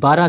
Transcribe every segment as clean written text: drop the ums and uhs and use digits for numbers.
12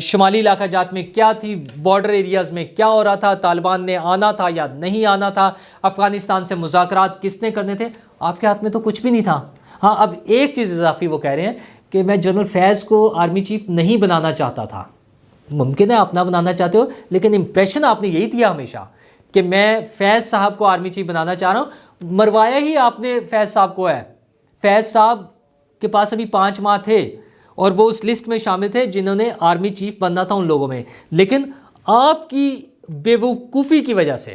شمالی علاقہ جات میں کیا تھی، بارڈر ایریاز میں کیا ہو رہا تھا، طالبان نے آنا تھا یا نہیں آنا تھا، افغانستان سے مذاکرات کس نے کرنے تھے، آپ کے ہاتھ میں تو کچھ بھی نہیں تھا. ہاں اب ایک چیز اضافی وہ کہہ رہے ہیں کہ میں جنرل فیض کو آرمی چیف نہیں بنانا چاہتا تھا. ممکن ہے اپنا بنانا چاہتے ہو، لیکن امپریشن آپ نے یہی دیا ہمیشہ کہ میں فیض صاحب کو آرمی چیف بنانا چاہ رہا ہوں. مروایا ہی آپ نے فیض صاحب کو ہے. فیض صاحب کے پاس ابھی 5 ماہ تھے اور وہ اس لسٹ میں شامل تھے جنہوں نے آرمی چیف بننا تھا ان لوگوں میں. لیکن آپ کی بے وقوفی کی وجہ سے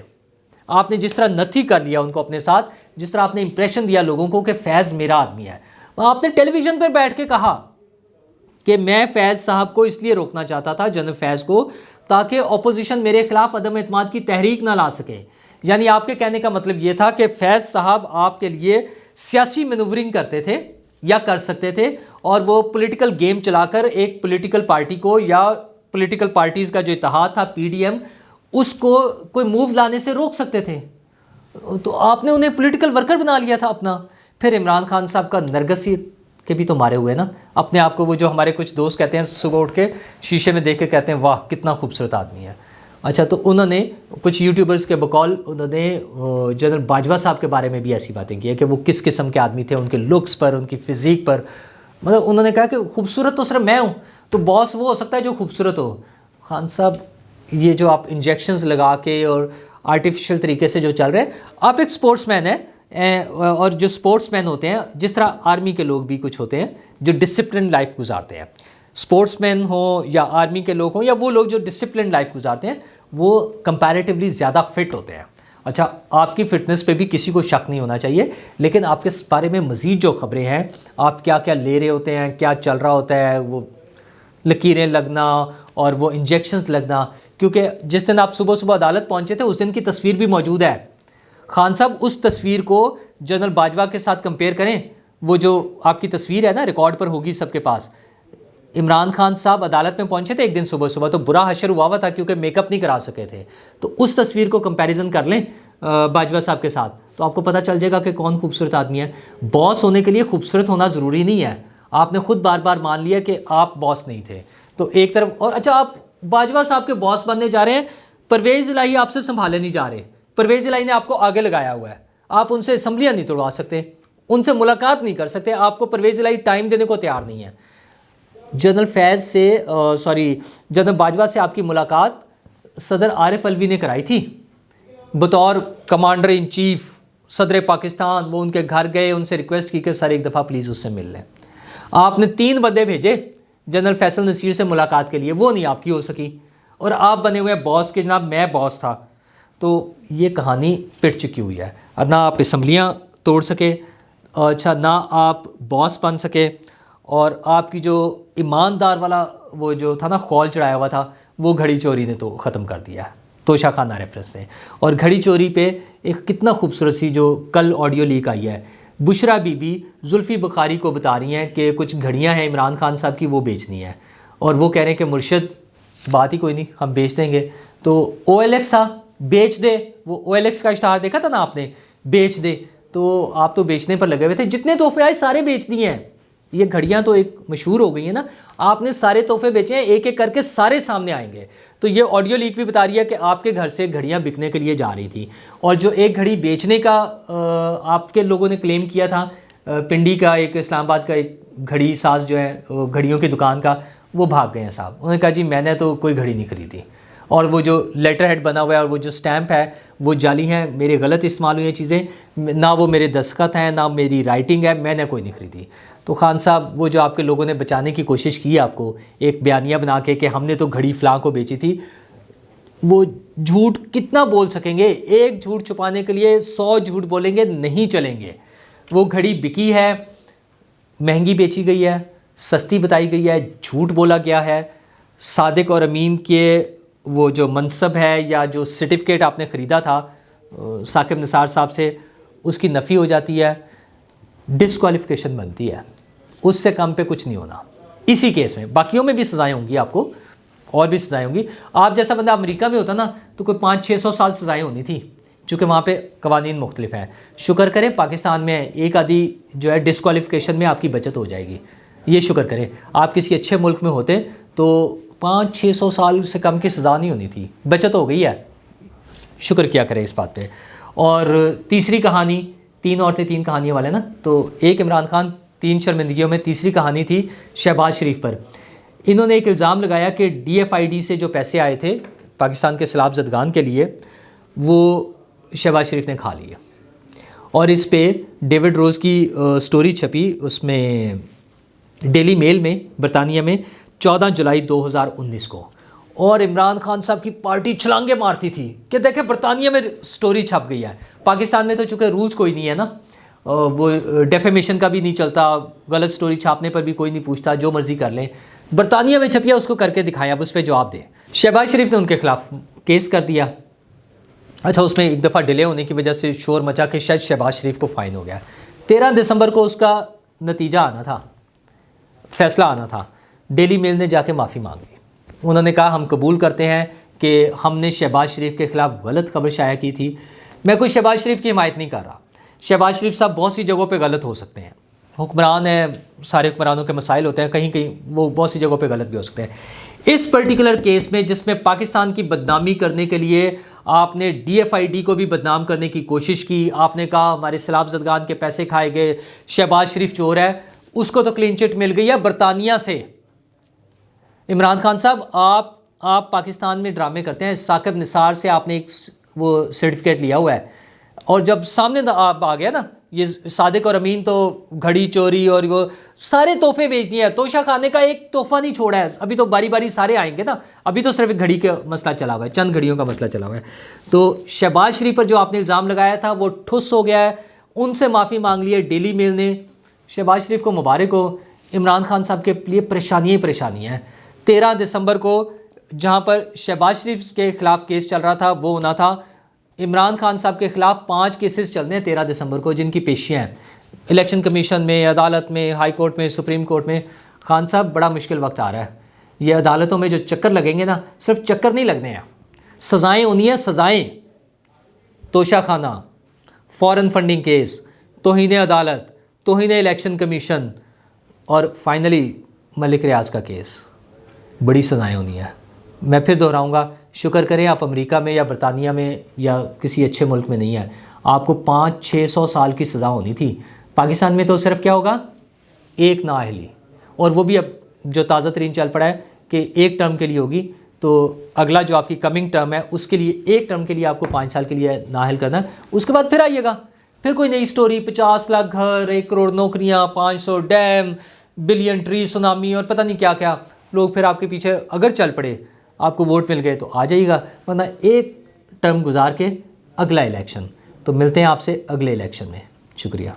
آپ نے جس طرح نتھی کر لیا ان کو اپنے ساتھ، جس طرح آپ نے امپریشن دیا لوگوں کو کہ فیض میرا آدمی ہے. آپ نے ٹیلی ویژن پر بیٹھ کے کہا کہ میں فیض صاحب کو اس لیے روکنا چاہتا تھا، جنرل فیض کو، تاکہ اپوزیشن میرے خلاف عدم اعتماد کی تحریک نہ لا سکے. یعنی آپ کے کہنے کا مطلب یہ تھا کہ فیض صاحب آپ کے لیے سیاسی مینورنگ کرتے تھے یا کر سکتے تھے، اور وہ پولیٹیکل گیم چلا کر ایک پولیٹیکل پارٹی کو یا پولیٹیکل پارٹیز کا جو اتحاد تھا پی ڈی ایم، اس کو کوئی موو لانے سے روک سکتے تھے. تو آپ نے انہیں پولیٹیکل ورکر بنا لیا تھا اپنا. پھر عمران خان صاحب کا نرگسی کے بھی تو مارے ہوئے نا اپنے آپ کو. وہ جو ہمارے کچھ دوست کہتے ہیں صبح اٹھ کے شیشے میں دیکھ کے کہتے ہیں واہ کتنا خوبصورت آدمی ہے. اچھا تو انہوں نے کچھ یوٹیوبرز کے بقول انہوں نے جنرل باجوہ صاحب کے بارے میں بھی ایسی باتیں کی ہیں کہ وہ کس قسم کے آدمی تھے، ان کے لکس پر، ان کی فزیک پر. مطلب انہوں نے کہا کہ خوبصورت تو صرف میں ہوں، تو باس وہ ہو سکتا ہے جو خوبصورت ہو. خان صاحب یہ جو آپ انجیکشنز لگا کے اور آرٹیفیشل طریقے سے جو چل رہے ہیں، آپ ایک سپورٹس مین ہیں، اور جو سپورٹس مین ہوتے ہیں جس طرح آرمی کے لوگ بھی کچھ ہوتے ہیں جو ڈسپلن لائف گزارتے ہیں، سپورٹس مین ہوں یا آرمی کے لوگ ہوں یا وہ لوگ جو ڈسپلن لائف گزارتے ہیں، وہ کمپیریٹیولی زیادہ فٹ ہوتے ہیں. اچھا آپ کی فٹنس پہ بھی کسی کو شک نہیں ہونا چاہیے، لیکن آپ کے بارے میں مزید جو خبریں ہیں، آپ کیا کیا لے رہے ہوتے ہیں، کیا چل رہا ہوتا ہے، وہ لکیریں لگنا اور وہ انجیکشنز لگنا. کیونکہ جس دن آپ صبح صبح عدالت پہنچے تھے اس دن کی تصویر بھی موجود ہے. خان صاحب اس تصویر کو جنرل باجوہ کے ساتھ کمپیئر کریں، وہ جو آپ کی تصویر ہے نا ریکارڈ پر ہوگی سب کے پاس. عمران خان صاحب عدالت میں پہنچے تھے ایک دن صبح صبح، تو برا حشر ہوا ہوا تھا کیونکہ میک اپ نہیں کرا سکے تھے. تو اس تصویر کو کمپیریزن کر لیں باجوہ صاحب کے ساتھ تو آپ کو پتہ چل جائے گا کہ کون خوبصورت آدمی ہے. باس ہونے کے لیے خوبصورت ہونا ضروری نہیں ہے. آپ نے خود بار بار مان لیا کہ آپ باس نہیں تھے. تو ایک طرف اور اچھا آپ باجوہ صاحب کے باس بننے جا رہے ہیں، پرویز الہی آپ سے سنبھالے نہیں جا رہے. پرویز الہی نے آپ کو آگے لگایا ہوا ہے، آپ ان سے اسمبلیاں نہیں توڑوا سکتے، ان سے ملاقات نہیں کر سکتے. آپ کو پرویز الہی ٹائم دینے کو تیار نہیں ہے. جنرل فیض سے جنرل باجوہ سے آپ کی ملاقات صدر عارف الوی نے کرائی تھی بطور کمانڈر ان چیف صدر پاکستان. وہ ان کے گھر گئے، ان سے ریکویسٹ کی کہ سر ایک دفعہ پلیز اس سے مل لیں. آپ نے 3 بندے بھیجے جنرل فیصل نصیر سے ملاقات کے لیے، وہ نہیں آپ کی ہو سکی، اور آپ بنے ہوئے باس کے جناب میں باس تھا. تو یہ کہانی پٹ چکی ہوئی ہے. اب نہ آپ اسمبلیاں توڑ سکے، اچھا نہ آپ باس بن سکے، اور آپ کی جو ایماندار والا وہ جو تھا نا خول چڑھایا ہوا تھا، وہ گھڑی چوری نے تو ختم کر دیا ہے، توشہ خانہ ریفرنس نے. اور گھڑی چوری پہ ایک کتنا خوبصورت سی جو کل آڈیو لیک آئی ہے، بشرا بی بی زلفی بخاری کو بتا رہی ہیں کہ کچھ گھڑیاں ہیں عمران خان صاحب کی، وہ بیچنی ہیں، اور وہ کہہ رہے ہیں کہ مرشد بات ہی کوئی نہیں، ہم بیچ دیں گے. تو او ایل ایکس تھا بیچ دے، وہ او ایل ایکس کا اشتہار دیکھا تھا نا آپ نے، بیچ دے. تو آپ تو بیچنے پر لگے ہوئے تھے، جتنے تحفے آئے سارے بیچ دیے ہیں. یہ گھڑیاں تو ایک مشہور ہو گئی ہیں نا، آپ نے سارے تحفے بیچے ہیں، ایک ایک کر کے سارے سامنے آئیں گے. تو یہ آڈیو لیک بھی بتا رہی ہے کہ آپ کے گھر سے گھڑیاں بکنے کے لیے جا رہی تھی، اور جو ایک گھڑی بیچنے کا آپ کے لوگوں نے کلیم کیا تھا، پنڈی کا ایک اسلام آباد کا ایک گھڑی ساز جو ہے گھڑیوں کی دکان کا، وہ بھاگ گئے ہیں صاحب. انہوں نے کہا جی میں نے تو کوئی گھڑی نہیں خریدی، اور وہ جو لیٹر ہیڈ بنا ہوا ہے اور وہ جو سٹیمپ ہے وہ جعلی ہیں، میرے غلط استعمال ہوئی ہیں چیزیں، نہ وہ میرے دستخط ہیں نہ میری رائٹنگ ہے، میں نے کوئی نہیں خریدی. تو خان صاحب وہ جو آپ کے لوگوں نے بچانے کی کوشش کی آپ کو ایک بیانیہ بنا کے کہ ہم نے تو گھڑی فلاں کو بیچی تھی، وہ جھوٹ کتنا بول سکیں گے؟ ایک جھوٹ چھپانے کے لیے 100 جھوٹ بولیں گے، نہیں چلیں گے. وہ گھڑی بکی ہے، مہنگی بیچی گئی ہے، سستی بتائی گئی ہے، جھوٹ بولا گیا ہے. صادق اور امین کے وہ جو منصب ہے یا جو سرٹیفکیٹ آپ نے خریدا تھا ثاقب نثار صاحب سے، اس کی نفی ہو جاتی ہے، ڈسکوالیفیکیشن بنتی ہے. اس سے کم پہ کچھ نہیں ہونا اسی کیس میں. باقیوں میں بھی سزائیں ہوں گی، آپ کو اور بھی سزائیں ہوں گی. آپ جیسا بندہ امریکہ میں ہوتا نا تو کوئی 500-600 سال سزائیں ہونی تھی، چونکہ وہاں پہ قوانین مختلف ہیں. شکر کریں پاکستان میں ایک آدھی جو ہے ڈسکوالیفیکیشن میں آپ کی بچت ہو جائے گی. یہ شکر کریں. آپ کسی اچھے ملک میں ہوتے تو 500-600 سال سے کم کی سزا نہیں ہونی تھی، بچت ہو گئی ہے، شکر کیا کرے اس بات پہ۔ اور تیسری کہانی، 3 عورتیں 3 کہانیوں والے نا، تو ایک عمران خان 3 شرمندگیوں میں، تیسری کہانی تھی شہباز شریف پر۔ انہوں نے ایک الزام لگایا کہ DFID سے جو پیسے آئے تھے پاکستان کے سیلاب زدگان کے لیے، وہ شہباز شریف نے کھا لیے، اور اس پہ ڈیوڈ روز کی سٹوری چھپی اس میں ڈیلی میل میں برطانیہ میں 14 جولائی 2019 کو، اور عمران خان صاحب کی پارٹی چھلانگے مارتی تھی کہ دیکھیں برطانیہ میں سٹوری چھپ گئی ہے۔ پاکستان میں تو چونکہ رولز کوئی نہیں ہے نا، وہ ڈیفیمیشن کا بھی نہیں چلتا، غلط سٹوری چھاپنے پر بھی کوئی نہیں پوچھتا، جو مرضی کر لیں، برطانیہ میں چھپیا اس کو کر کے دکھائیں، اب اس پہ جواب دیں۔ شہباز شریف نے ان کے خلاف کیس کر دیا۔ اچھا، اس میں ایک دفعہ ڈیلے ہونے کی وجہ سے شور مچا کہ شاید شہباز شریف کو فائن ہو گیا۔ 13 دسمبر کو اس کا نتیجہ آنا تھا، فیصلہ آنا تھا۔ ڈیلی میل نے جا کے معافی مانگی، انہوں نے کہا ہم قبول کرتے ہیں کہ ہم نے شہباز شریف کے خلاف غلط خبر شائع کی تھی۔ میں کوئی شہباز شریف کی حمایت نہیں کر رہا، شہباز شریف صاحب بہت سی جگہوں پہ غلط ہو سکتے ہیں، حکمران ہیں، سارے حکمرانوں کے مسائل ہوتے ہیں، کہیں کہیں وہ بہت سی جگہوں پہ غلط بھی ہو سکتے ہیں۔ اس پرٹیکولر کیس میں جس میں پاکستان کی بدنامی کرنے کے لیے آپ نے DFID کو بھی بدنام کرنے کی کوشش کی، آپ نے کہا ہمارے سیلاب زدگان کے پیسے کھائے گئے، شہباز شریف چور ہے، اس کو تو کلین چٹ مل گئی ہے برطانیہ سے۔ عمران خان صاحب آپ پاکستان میں ڈرامے کرتے ہیں، ثاقب نثار سے آپ نے ایک وہ سرٹیفکیٹ لیا ہوا ہے، اور جب سامنے آپ آ گیا نا، یہ صادق اور امین تو گھڑی چوری اور وہ سارے تحفے بیچ دیے ہیں، توشہ خانے کا ایک تحفہ نہیں چھوڑا ہے، ابھی تو باری باری سارے آئیں گے نا، ابھی تو صرف ایک گھڑی کا مسئلہ چلا ہوا ہے، چند گھڑیوں کا مسئلہ چلا ہوا ہے۔ تو شہباز شریف پر جو آپ نے الزام لگایا تھا وہ ٹھس ہو گیا ہے، ان سے معافی مانگ لی ہے ڈیلی میل نے۔ شہباز شریف کو مبارک ہو، عمران خان صاحب کے لیے پریشانیاں ہی پریشانیاں ہیں۔ 13 دسمبر کو جہاں پر شہباز شریف کے خلاف کیس چل رہا تھا وہ ہونا تھا، عمران خان صاحب کے خلاف 5 کیسز چلنے ہیں 13 دسمبر کو، جن کی پیشیاں ہیں الیکشن کمیشن میں، عدالت میں، ہائی کورٹ میں، سپریم کورٹ میں۔ خان صاحب بڑا مشکل وقت آ رہا ہے، یہ عدالتوں میں جو چکر لگیں گے نا، صرف چکر نہیں لگنے ہیں، سزائیں ہونی ہیں، سزائیں۔ توشہ خانہ، فورن فنڈنگ کیس، توہین عدالت، توہین الیکشن کمیشن، اور فائنلی ملک ریاض کا کیس، بڑی سزائیں ہونی ہیں۔ میں پھر دہراؤں گا، شکر کریں آپ امریکہ میں یا برطانیہ میں یا کسی اچھے ملک میں نہیں ہیں، آپ کو 500-600 سال کی سزا ہونی تھی۔ پاکستان میں تو صرف کیا ہوگا، ایک نااہلی، اور وہ بھی اب جو تازہ ترین چل پڑا ہے کہ 1 ٹرم کے لیے ہوگی، تو اگلا جو آپ کی کمنگ ٹرم ہے اس کے لیے 1 ٹرم کے لیے آپ کو 5 سال کے لیے نااہل کرنا ہے، اس کے بعد پھر آئیے گا، پھر کوئی نئی سٹوری، 50 لاکھ گھر، 1 کروڑ نوکریاں، 500 ڈیم، بلین ٹری، سونامی، اور پتہ نہیں کیا کیا، لوگ پھر آپ کے پیچھے اگر چل پڑے، آپ کو ووٹ مل گئے تو آ جائیے گا، ورنہ 1 ٹرم گزار کے اگلا الیکشن۔ تو ملتے ہیں آپ سے اگلے الیکشن میں، شکریہ۔